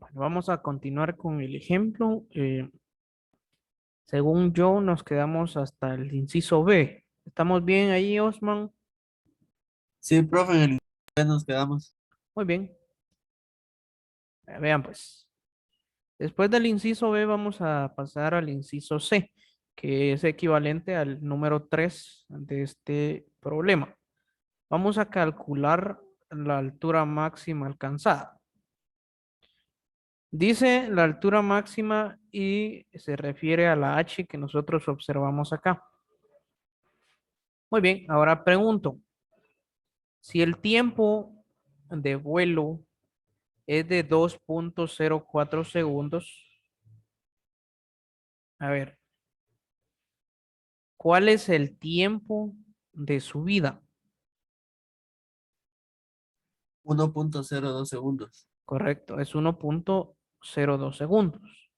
Bueno, vamos a continuar con el ejemplo. Según yo, nos quedamos hasta el inciso B. ¿Estamos bien ahí, Osman? Sí, profe, en el que nos quedamos. Muy bien. Vean pues. Después del inciso B vamos a pasar al inciso C, que es equivalente al número 3 de este problema. Vamos a calcular la altura máxima alcanzada. Dice la altura máxima y se refiere a la H que nosotros observamos acá. Muy bien, ahora pregunto, si el tiempo de vuelo es de 2.04 segundos, a ver, ¿cuál es el tiempo de subida? 1.02 segundos. Correcto, es 1.02 segundos.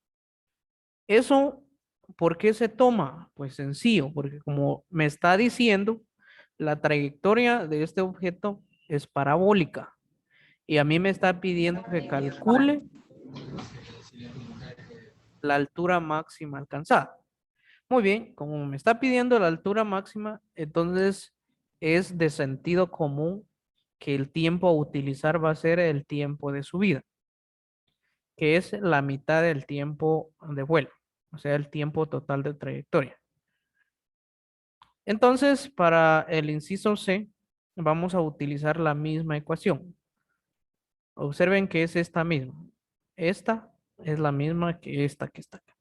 Eso, ¿por qué se toma? Pues sencillo, porque como me está diciendo, la trayectoria de este objeto es parabólica y a mí me está pidiendo que calcule la altura máxima alcanzada. Muy bien, como me está pidiendo la altura máxima, entonces es de sentido común que el tiempo a utilizar va a ser el tiempo de subida, que es la mitad del tiempo de vuelo, o sea, el tiempo total de trayectoria. Entonces, para el inciso C, vamos a utilizar la misma ecuación. Observen que es esta misma. Esta es la misma que esta que está acá.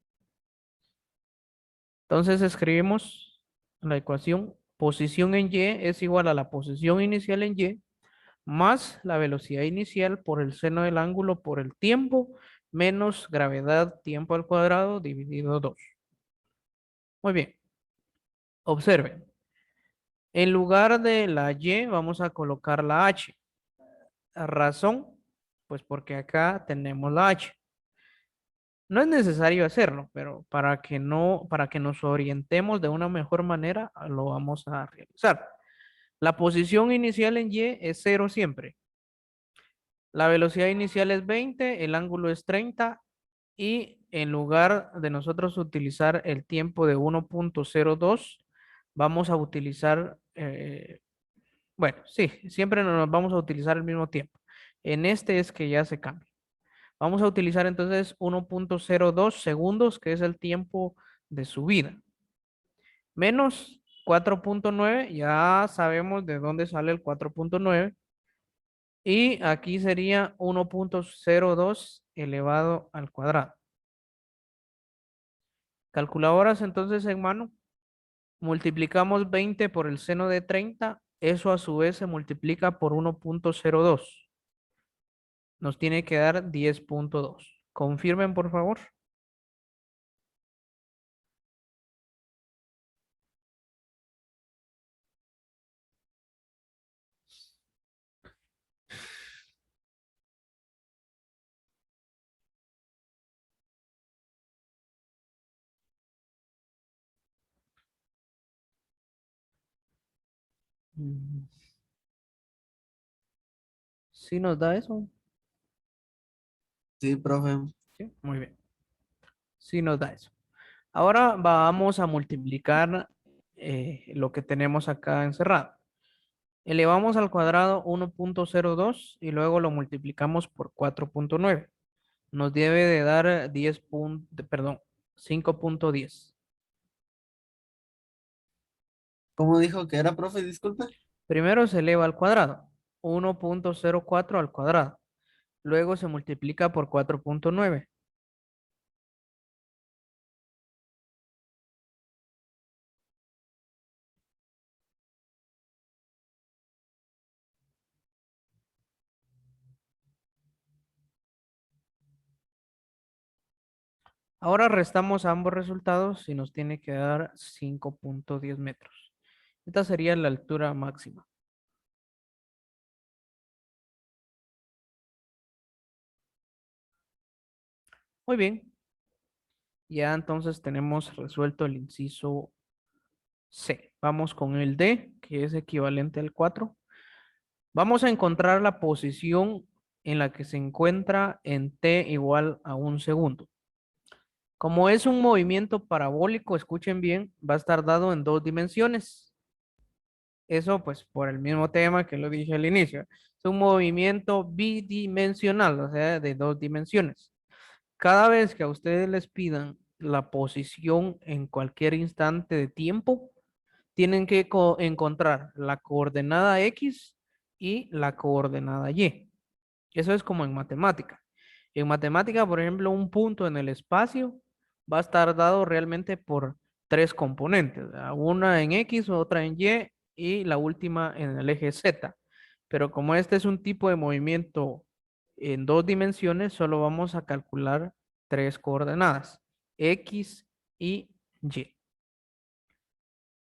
Entonces escribimos la ecuación posición en Y es igual a la posición inicial en Y más la velocidad inicial por el seno del ángulo por el tiempo menos gravedad tiempo al cuadrado dividido 2. Muy bien, observen. En lugar de la Y vamos a colocar la H. Razón, pues porque acá tenemos la H. No es necesario hacerlo, pero para que no, para que nos orientemos de una mejor manera, lo vamos a realizar. La posición inicial en Y es 0 siempre. La velocidad inicial es 20, el ángulo es 30 y en lugar de nosotros utilizar el tiempo de 1.02, vamos a utilizar, bueno, sí, siempre nos vamos a utilizar el mismo tiempo. En este es que ya se cambia. Vamos a utilizar entonces 1.02 segundos, que es el tiempo de subida. Menos 4.9, ya sabemos de dónde sale el 4.9. Y aquí sería 1.02 elevado al cuadrado. Calculadoras entonces en mano. Multiplicamos 20 por el seno de 30. Eso a su vez se multiplica por 1.02. Nos tiene que dar 10.2. Confirmen, por favor. Mm, ¿Sí nos da eso? Sí, profe. Sí, muy bien. Sí nos da eso. Ahora vamos a multiplicar lo que tenemos acá encerrado. Elevamos al cuadrado 1.02 y luego lo multiplicamos por 4.9. Nos debe de dar 10 perdón, 5.10. ¿Cómo dijo que era, profe? Disculpe. Primero se eleva al cuadrado, 1.04 al cuadrado. Luego se multiplica por 4.9. Ahora restamos ambos resultados y nos tiene que dar 5.10 metros. Esta sería la altura máxima. Muy bien, ya entonces tenemos resuelto el inciso C. Vamos con el D, que es equivalente al 4. Vamos a encontrar la posición en la que se encuentra en t igual a 1 segundo. Como es un movimiento parabólico, escuchen bien, va a estar dado en 2 dimensiones. Eso pues por el mismo tema que lo dije al inicio. Es un movimiento bidimensional, o sea, de 2 dimensiones. Cada vez que a ustedes les pidan la posición en cualquier instante de tiempo, tienen que encontrar la coordenada X y la coordenada Y. Eso es como en matemática. En matemática, por ejemplo, un punto en el espacio va a estar dado realmente por 3 componentes, ¿verdad? Una en X, otra en y la última en el eje Z. Pero como este es un tipo de movimiento en 2 dimensiones, solo vamos a calcular 3 coordenadas, X y Y.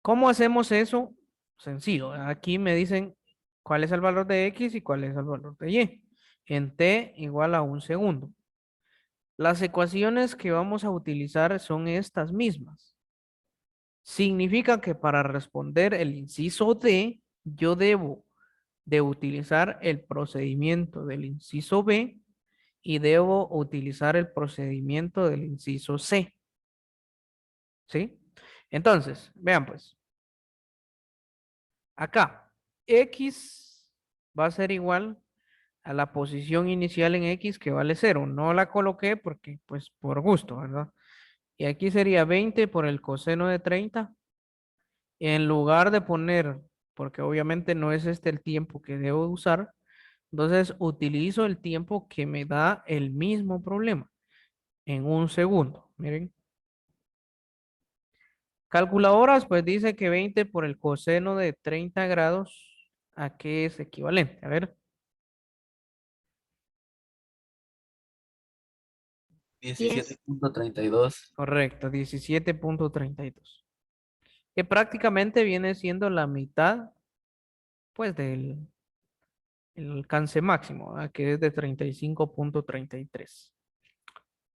¿Cómo hacemos eso? Sencillo. Aquí me dicen cuál es el valor de X y cuál es el valor de Y. En t igual a 1 segundo. Las ecuaciones que vamos a utilizar son estas mismas. Significa que para responder el inciso D, yo debo de utilizar el procedimiento del inciso B y debo utilizar el procedimiento del inciso C. ¿Sí? Entonces, vean pues. Acá, X va a ser igual a la posición inicial en X que vale 0. No la coloqué porque, pues, por gusto, ¿verdad? Y aquí sería 20 por el coseno de 30. En lugar de poner, porque obviamente no es este el tiempo que debo usar, entonces utilizo el tiempo que me da el mismo problema en 1 segundo. Miren. Calculadoras, pues dice que 20 por el coseno de 30 grados, ¿a qué es equivalente? A ver. 17.32. Correcto, 17.32. Que prácticamente viene siendo la mitad, pues, del el alcance máximo, ¿verdad? Que es de 35.33.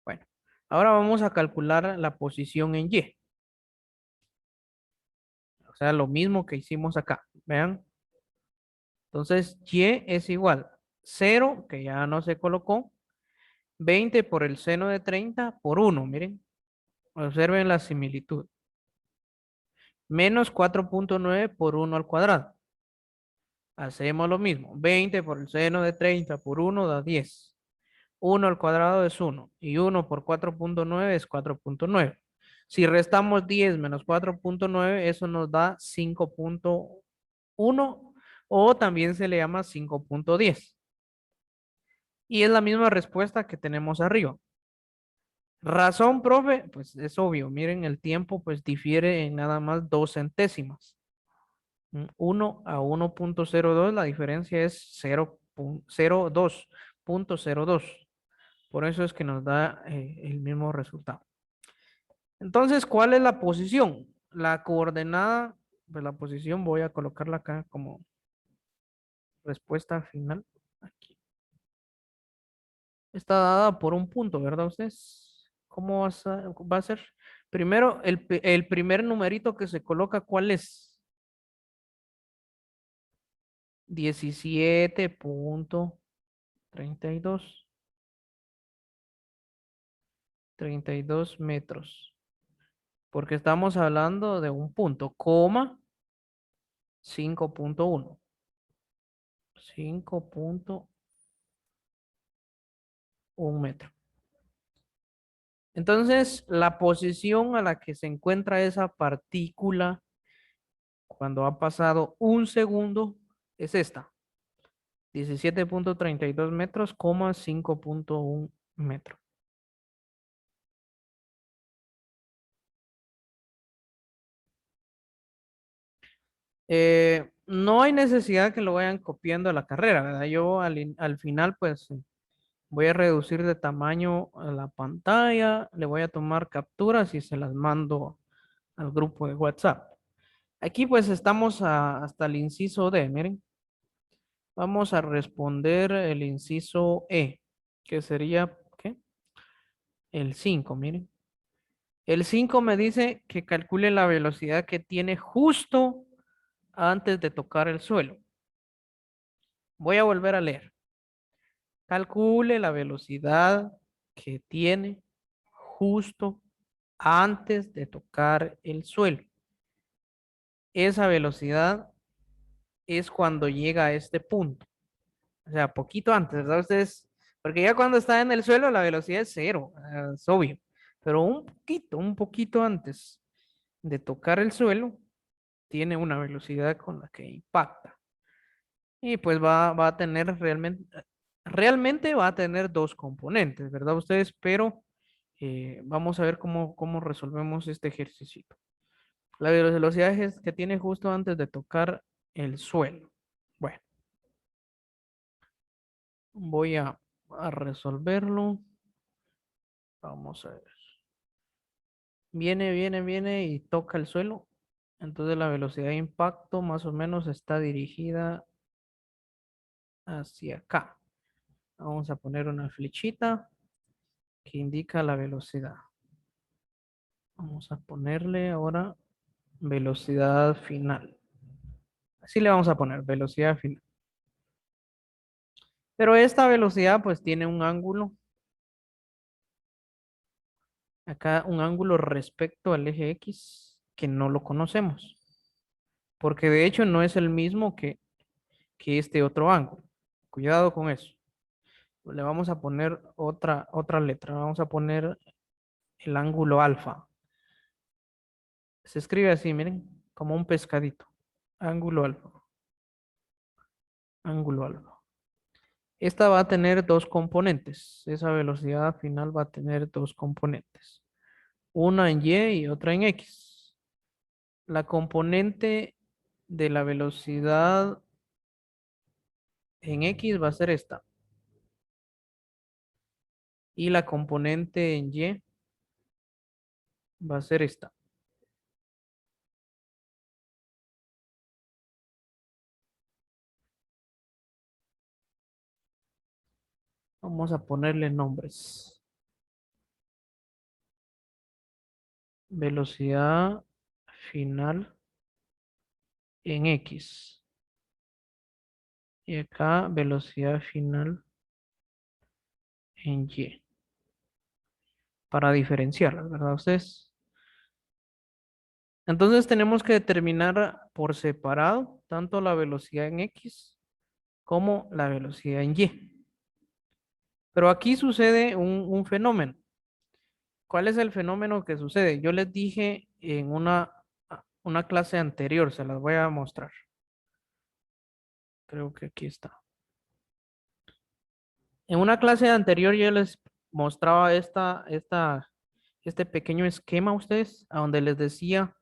Bueno, ahora vamos a calcular la posición en Y. O sea, lo mismo que hicimos acá. Vean. Entonces, Y es igual 0, que ya no se colocó, 20 por el seno de 30 por 1, miren. Observen la similitud. Menos 4.9 por 1 al cuadrado. Hacemos lo mismo. 20 por el seno de 30 por 1 da 10. 1 al cuadrado es 1. Y 1 por 4.9 es 4.9. Si restamos 10 menos 4.9, eso nos da 5.1 o también se le llama 5.10. Y es la misma respuesta que tenemos arriba. Razón, profe, pues es obvio. Miren, el tiempo pues difiere en nada más 2 centésimas. 1 a 1.02, la diferencia es 0.02. Por eso es que nos da el mismo resultado. Entonces, ¿cuál es la posición? La coordenada de la posición voy a colocarla acá como respuesta final. Aquí. Está dada por un punto, ¿verdad ustedes? ¿Cómo va a ser? Primero, el primer numerito que se coloca, ¿cuál es? 17.32. 32 metros. Porque estamos hablando de un punto, coma 5.1. 5.1 metro. Entonces, la posición a la que se encuentra esa partícula cuando ha pasado 1 segundo es esta. 17.32 metros, coma 5.1 metro. No hay necesidad que lo vayan copiando a la carrera, ¿verdad? Yo al final, pues, voy a reducir de tamaño a la pantalla, le voy a tomar capturas y se las mando al grupo de WhatsApp. Aquí pues estamos hasta el inciso D, miren. Vamos a responder el inciso E, que sería, ¿qué? El 5, miren. El 5 me dice que calcule la velocidad que tiene justo antes de tocar el suelo. Voy a volver a leer. Calcule la velocidad que tiene justo antes de tocar el suelo. Esa velocidad es cuando llega a este punto. O sea, poquito antes, ¿verdad? Ustedes, porque ya cuando está en el suelo la velocidad es cero, es obvio. Pero un poquito antes de tocar el suelo, tiene una velocidad con la que impacta. Y pues va a tener realmente va a tener dos componentes, ¿verdad? Ustedes, pero vamos a ver cómo resolvemos este ejercicio. La velocidad es que tiene justo antes de tocar el suelo. Bueno, voy a resolverlo. Vamos a ver. Viene y toca el suelo. Entonces la velocidad de impacto más o menos está dirigida hacia acá. Vamos a poner una flechita que indica la velocidad. Vamos a ponerle ahora velocidad final. Así le vamos a poner velocidad final. Pero esta velocidad pues tiene un ángulo. Acá un ángulo respecto al eje X que no lo conocemos. Porque de hecho no es el mismo que este otro ángulo. Cuidado con eso. Le vamos a poner otra letra. Vamos a poner el ángulo alfa. Se escribe así, miren, como un pescadito. Ángulo alfa. Ángulo alfa. Esta va a tener dos componentes. Esa velocidad final va a tener dos componentes. Una en Y otra en X. La componente de la velocidad en X va a ser esta. Y la componente en Y va a ser esta. Vamos a ponerle nombres. Velocidad final en X. Y acá velocidad final en Y. Para diferenciarlas, ¿verdad? Ustedes. Entonces tenemos que determinar por separado tanto la velocidad en X como la velocidad en Y. Pero aquí sucede un fenómeno. ¿Cuál es el fenómeno que sucede? Yo les dije en una clase anterior, se las voy a mostrar. Creo que aquí está. En una clase anterior yo les mostraba este pequeño esquema a ustedes, a donde les decía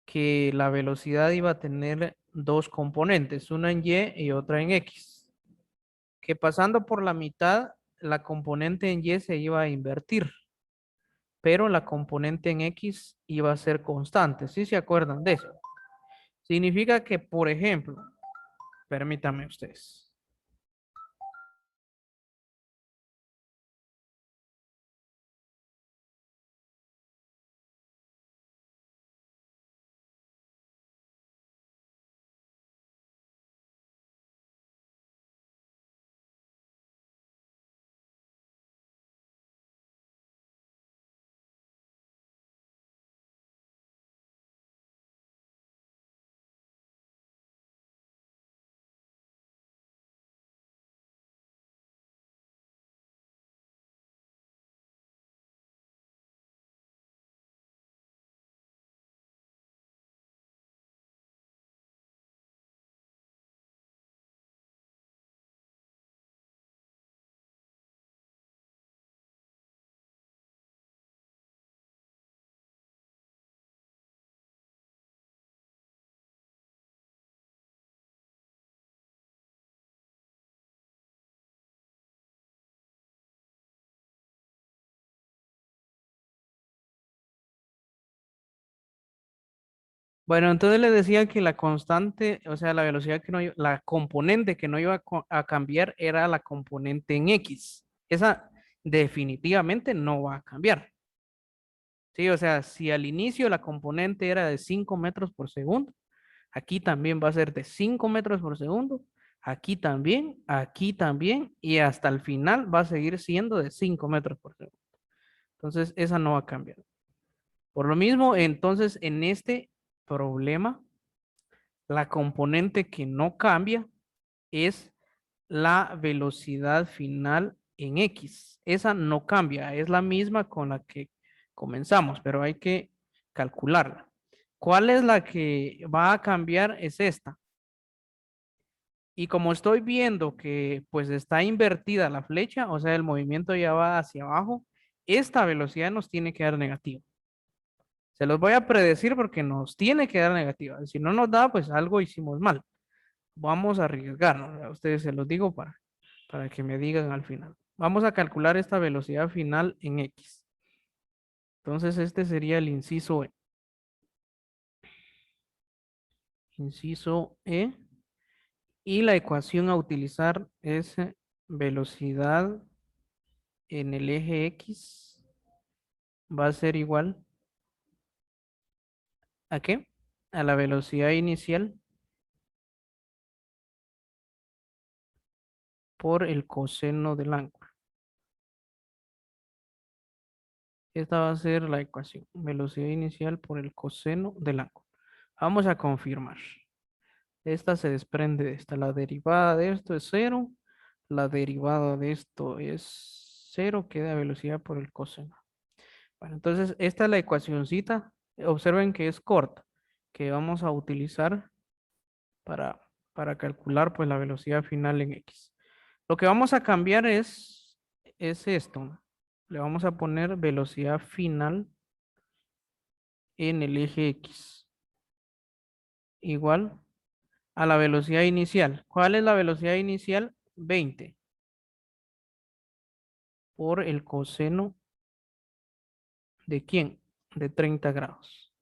que la velocidad iba a tener dos componentes, una en Y y otra en X. Que pasando por la mitad, la componente en Y se iba a invertir, pero la componente en X iba a ser constante. ¿Sí se acuerdan de eso? Significa que, por ejemplo, permítanme ustedes. Bueno, entonces les decía que la constante, o sea, la velocidad que no iba, la componente que no iba a cambiar era la componente en X. Esa definitivamente no va a cambiar. Sí, o sea, si al inicio la componente era de 5 metros por segundo, aquí también va a ser de 5 metros por segundo, aquí también, y hasta el final va a seguir siendo de 5 metros por segundo. Entonces, esa no va a cambiar. Por lo mismo, entonces, en este problema, la componente que no cambia es la velocidad final en X. Esa no cambia, es la misma con la que comenzamos, pero hay que calcularla. ¿Cuál es la que va a cambiar? Es esta. Y como estoy viendo que pues está invertida la flecha, o sea, el movimiento ya va hacia abajo, esta velocidad nos tiene que dar negativa. Se los voy a predecir porque nos tiene que dar negativa. Si no nos da, pues algo hicimos mal. Vamos a arriesgarnos. A ustedes se los digo para que me digan al final. Vamos a calcular esta velocidad final en X. Entonces, este sería el inciso E. Inciso E. Y la ecuación a utilizar es velocidad en el eje X va a ser igual ¿a qué? A la velocidad inicial por el coseno del ángulo. Esta va a ser la ecuación. Velocidad inicial por el coseno del ángulo. Vamos a confirmar. Esta se desprende de esta. La derivada de esto es 0. La derivada de esto es 0. Queda velocidad por el coseno. Bueno, entonces esta es la ecuacioncita. Observen que es corta. Que vamos a utilizar para, para calcular pues la velocidad final en X. Lo que vamos a cambiar es esto. Le vamos a poner velocidad final en el eje X. Igual a la velocidad inicial. ¿Cuál es la velocidad inicial? 20 por el coseno de ¿quién? De 30 grados.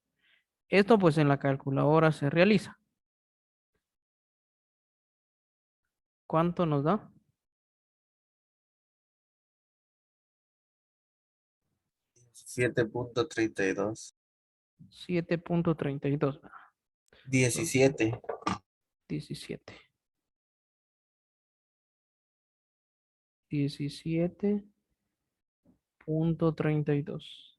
Esto pues en la calculadora se realiza. ¿Cuánto nos da? 7.32. 7.32. 17. 17. 17.32.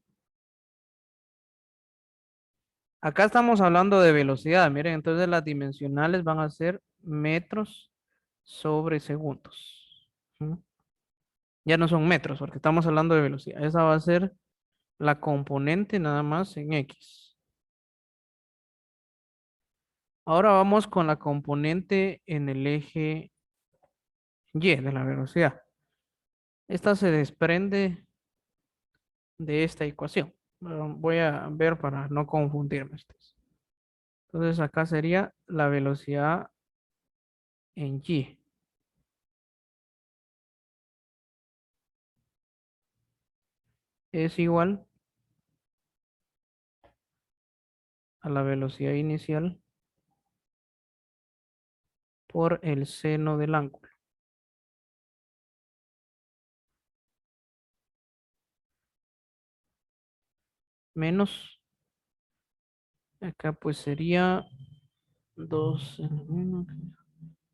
Acá estamos hablando de velocidad. Miren, entonces las dimensionales van a ser metros sobre segundos. ¿Mm? Ya no son metros, porque estamos hablando de velocidad. Esa va a ser la componente nada más en X. Ahora vamos con la componente en el eje Y de la velocidad. Esta se desprende de esta ecuación. Bueno, voy a ver para no confundirme. Entonces acá sería la velocidad en Y. Es igual a la velocidad inicial por el seno del ángulo. Menos, acá pues sería 2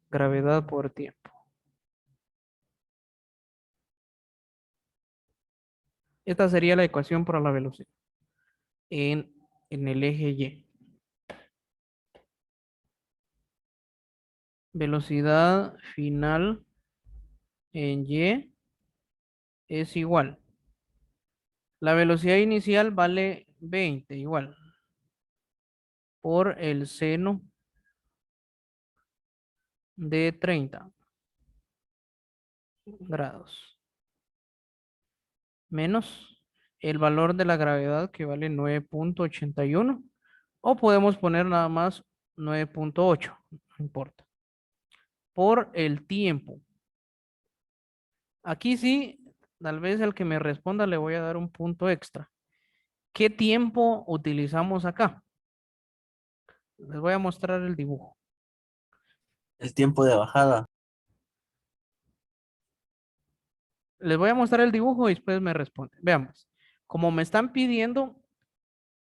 gravedad por tiempo. Esta sería la ecuación para la velocidad en, en el eje Y. Velocidad final en Y es igual. La velocidad inicial vale 20 igual por el seno de 30 grados menos el valor de la gravedad que vale 9.81 o podemos poner nada más 9.8, no importa, por el tiempo. Aquí sí, tal vez el que me responda le voy a dar un punto extra. ¿Qué tiempo utilizamos acá? Les voy a mostrar el dibujo. El tiempo de bajada. Les voy a mostrar el dibujo y después me responden. Veamos. Como me están pidiendo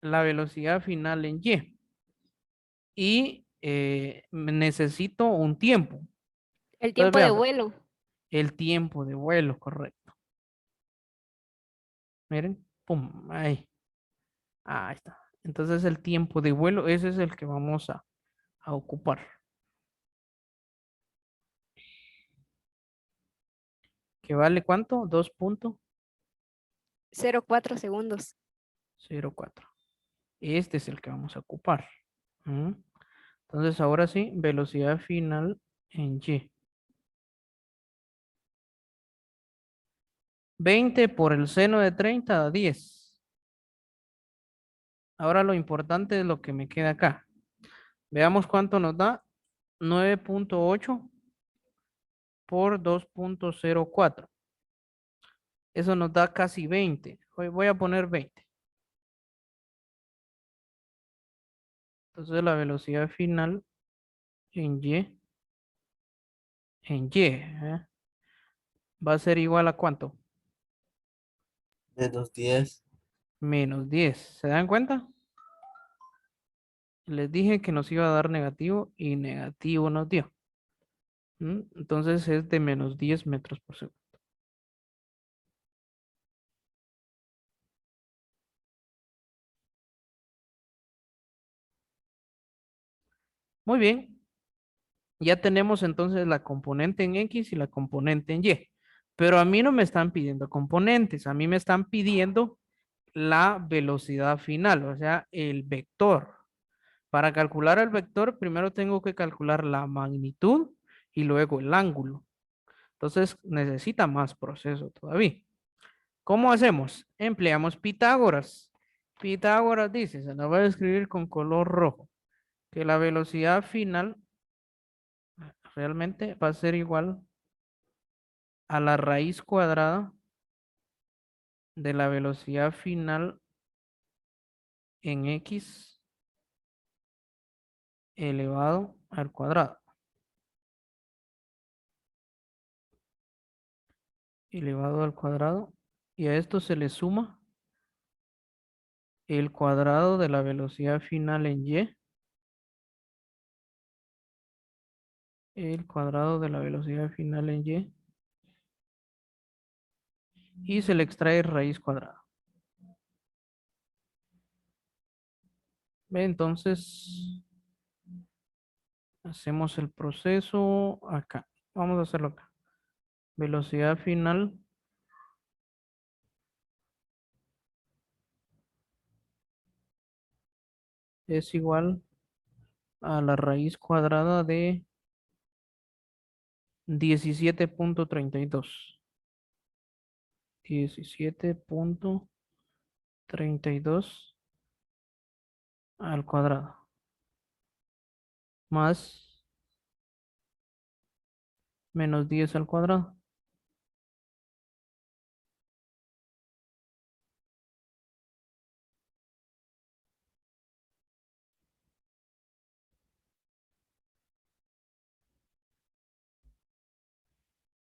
la velocidad final en Y y necesito un tiempo. El Entonces tiempo de veamos, vuelo. el tiempo de vuelo, correcto. Miren, pum, ahí está. Entonces el tiempo de vuelo, ese es el que vamos a ocupar. ¿Que vale cuánto? 0,4 segundos. 2.04. Este es el que vamos a ocupar. ¿Mm? Entonces ahora sí, velocidad final en Y. 20 por el seno de 30 da 10. Ahora lo importante es lo que me queda acá. Veamos cuánto nos da. 9.8 por 2.04. Eso nos da casi 20. Voy a poner 20. Entonces la velocidad final en Y, va a ser igual a cuánto? -10. Menos 10. ¿Se dan cuenta? Les dije que nos iba a dar negativo y negativo nos dio. Entonces es de menos 10 metros por segundo. Muy bien. Ya tenemos entonces la componente en X y la componente en Y. Pero a mí no me están pidiendo componentes, a mí me están pidiendo la velocidad final, o sea, el vector. Para calcular el vector, primero tengo que calcular la magnitud y luego el ángulo. Entonces necesita más proceso todavía. ¿Cómo hacemos? Empleamos Pitágoras. Pitágoras dice, se nos va a escribir con color rojo, que la velocidad final realmente va a ser igual a la raíz cuadrada de la velocidad final en X elevado al cuadrado. Elevado al cuadrado. Y a esto se le suma el cuadrado de la velocidad final en Y. El cuadrado de la velocidad final en Y. Y se le extrae raíz cuadrada. Ve, entonces hacemos el proceso acá. Vamos a hacerlo acá. Velocidad final es igual a la raíz cuadrada de 17.32. 17.32 al cuadrado. Más menos 10 al cuadrado.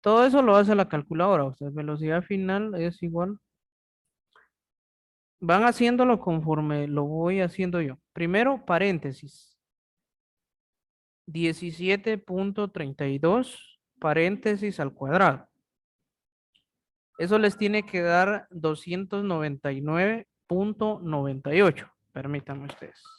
Todo eso lo hace la calculadora. O sea, velocidad final es igual. Van haciéndolo conforme lo voy haciendo yo. Primero, paréntesis. 17.32 paréntesis al cuadrado. Eso les tiene que dar 299.98. Permítanme ustedes.